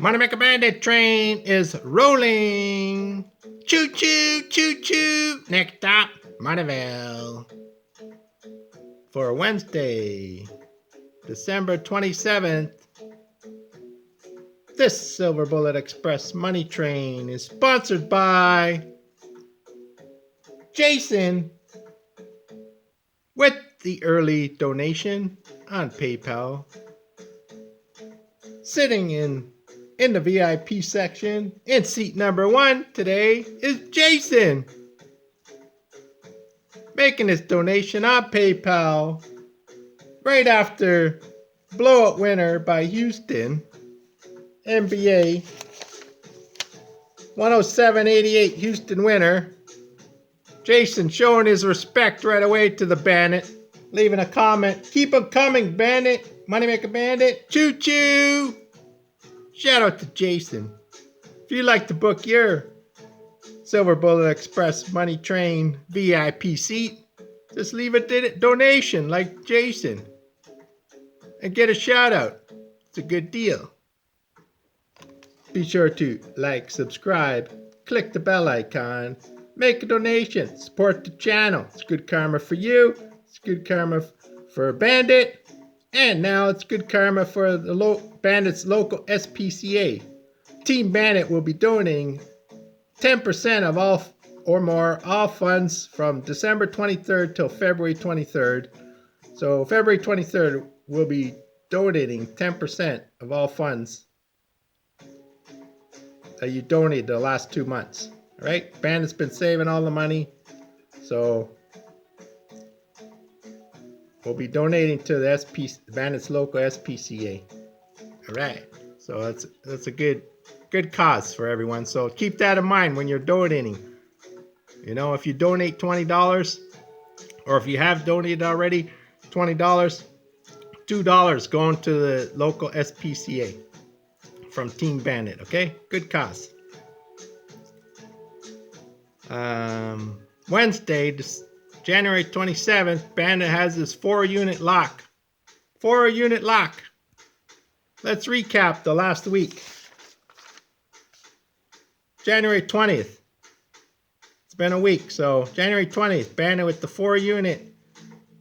Money Maker Bandit train is rolling. Choo choo, choo choo. Next stop, Moneyville. For Wednesday, December 27th, this Silver Bullet Express money train is sponsored by Jason with the early donation on PayPal. Sitting in the VIP section in seat number 1 today is Jason, making his donation on PayPal right after blowout winner by Houston, NBA 107-88 Houston winner. Jason showing his respect right away to the Bandit, leaving a comment. Keep 'em coming, Bandit. Moneymaker Bandit. Choo choo. Shout out to Jason. If you'd like to book your Silver Bullet Express Money Train VIP seat, just leave a donation like Jason and get a shout out. It's a good deal. Be sure to like, subscribe, click the bell icon, make a donation, support the channel. It's good karma for you. It's good karma for Bandit. And now it's good karma for the Bandit's local SPCA. Team Bandit will be donating 10% of all funds from December 23rd till February 23rd. So February 23rd, we'll be donating 10% of all funds that you donated the last 2 months. All right? Bandit's been saving all the money. So we'll be donating to the Bandit's local SPCA. All right. So that's a good cause for everyone. So keep that in mind when you're donating. You know, if you donate $20, or if you have donated already $20, $2 going to the local SPCA from Team Bandit. Okay, good cause. Wednesday, January 27th, Bandit has his 4-unit lock. 4-unit lock. Let's recap the last week. January 20th. It's been a week. So January 20th, Bandit with the 4-unit.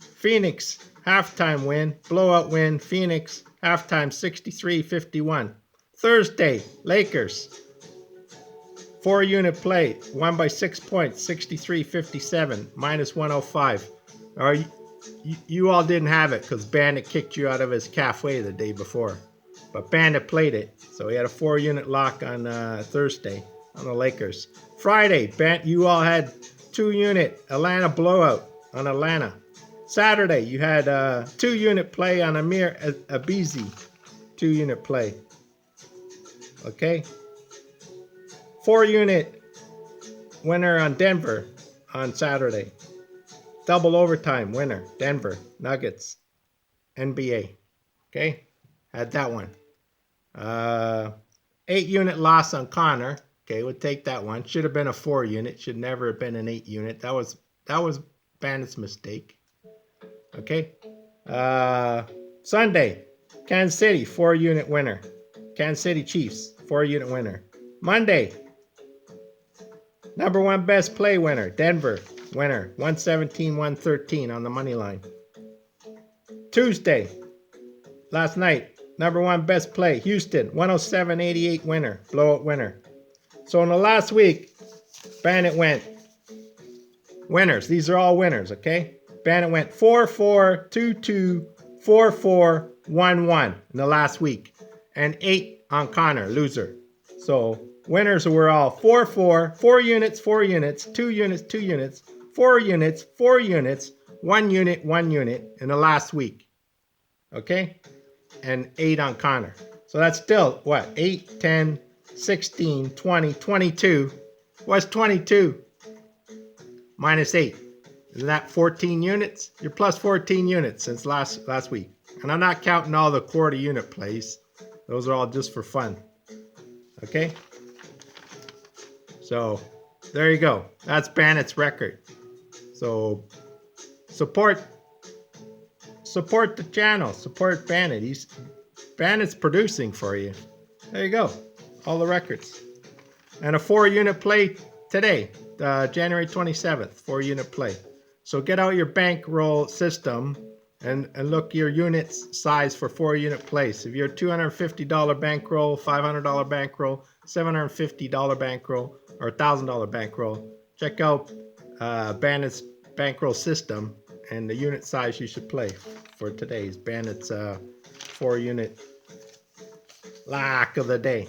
Phoenix halftime win. Blowout win. Phoenix halftime 63-51. Thursday, Lakers. 4-unit play. Won by 6 points. 63-57. Minus 105. You all didn't have it because Bandit kicked you out of his cafe the day before. But Bandit played it. So he had a 4-unit lock on Thursday on the Lakers. Friday, you all had 2-unit Atlanta blowout on Atlanta. Saturday, you had 2-unit play on Amir Abizi. 2-unit play. Okay. 4-unit winner on Denver on Saturday. Double overtime winner, Denver Nuggets, NBA. Okay, had that one. 8-unit loss on Connor. Okay, we'll take that one. Should have been a 4-unit. Should never have been an 8-unit. That was Bandit's mistake. Okay. Sunday, Kansas City 4-unit winner. Kansas City Chiefs 4-unit winner. Monday, number 1 best play winner, Denver winner, 117-113 on the money line. Tuesday, last night, number 1 best play, Houston, 107-88 winner, blowout winner. So in the last week, Bandit went winners. These are all winners, okay? Bandit went 4-4, 2-2, 4-4, 1-1 in the last week. And 8 on Connor, loser. So winners were all 4-4, 4 units, 4 units, 2 units, 2 units, 4 units, 4 units, 1 unit, 1 unit in the last week. Okay? And 8 on Connor. So that's still, what, 8, 10, 16, 20, 22. What's 22? Minus 8. Isn't that 14 units? You're plus 14 units since last week. And I'm not counting all the quarter unit plays. Those are all just for fun. Okay? So, there you go. That's Bandit's record. So, support the channel. Support Bandit. Bandit's producing for you. There you go. all the records. And a 4-unit play today, January 27th, 4-unit play. So get out your bankroll system and look your unit size for 4-unit plays. If you're a $250 bankroll, $500 bankroll, $750 bankroll, or $1,000 bankroll, check out Bandit's bankroll system and the unit size you should play for today's Bandit's 4-unit lock of the day.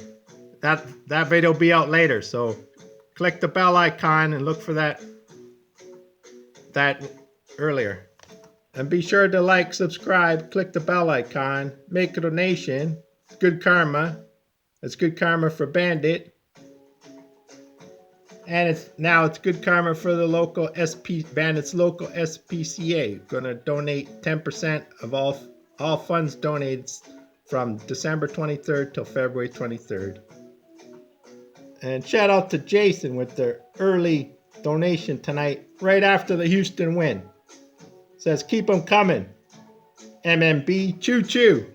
That video will be out later, so click the bell icon and look for that earlier. And be sure to like, subscribe, click the bell icon, make a donation. It's good karma. It's good karma for Bandit. And it's good karma for the local Bandit's local SPCA. Gonna donate 10% of all funds donated from December 23rd till February 23rd. And shout out to Jason with their early donation tonight, right after the Houston win. Says, keep them coming, MMB, choo-choo.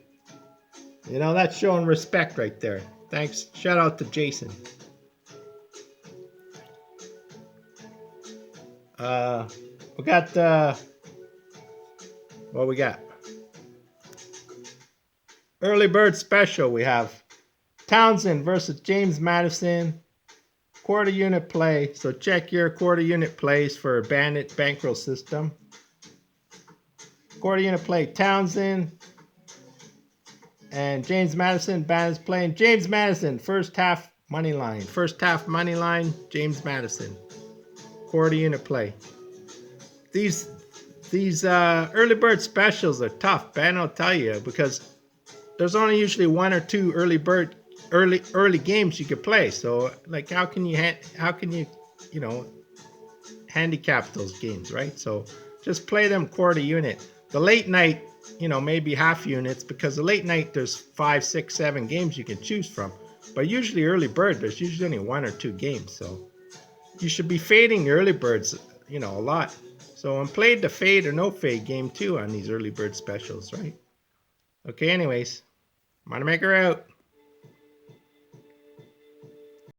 You know, that's showing respect right there. Thanks. Shout out to Jason. We got, what we got? Early bird special. We have Towson versus James Madison. Quarter unit play. So check your quarter unit plays for Bandit bankroll system. Quarter unit play Towson and James Madison. Bandit's playing James Madison. First half money line. First half money line, James Madison. Quarter unit play. These early bird specials are tough, Ben, I'll tell you, because there's only usually 1 or 2 early games you could play. So like how can you you know, handicap those games, right? So just play them quarter unit. The late night, you know, maybe half units, because the late night there's 5, 6, 7 games you can choose from. But usually early bird, there's usually only 1 or 2 games. So you should be fading your early birds, you know, a lot. So I'm played the fade or no fade game too on these early bird specials, right? Okay, anyways, Moneymaker out.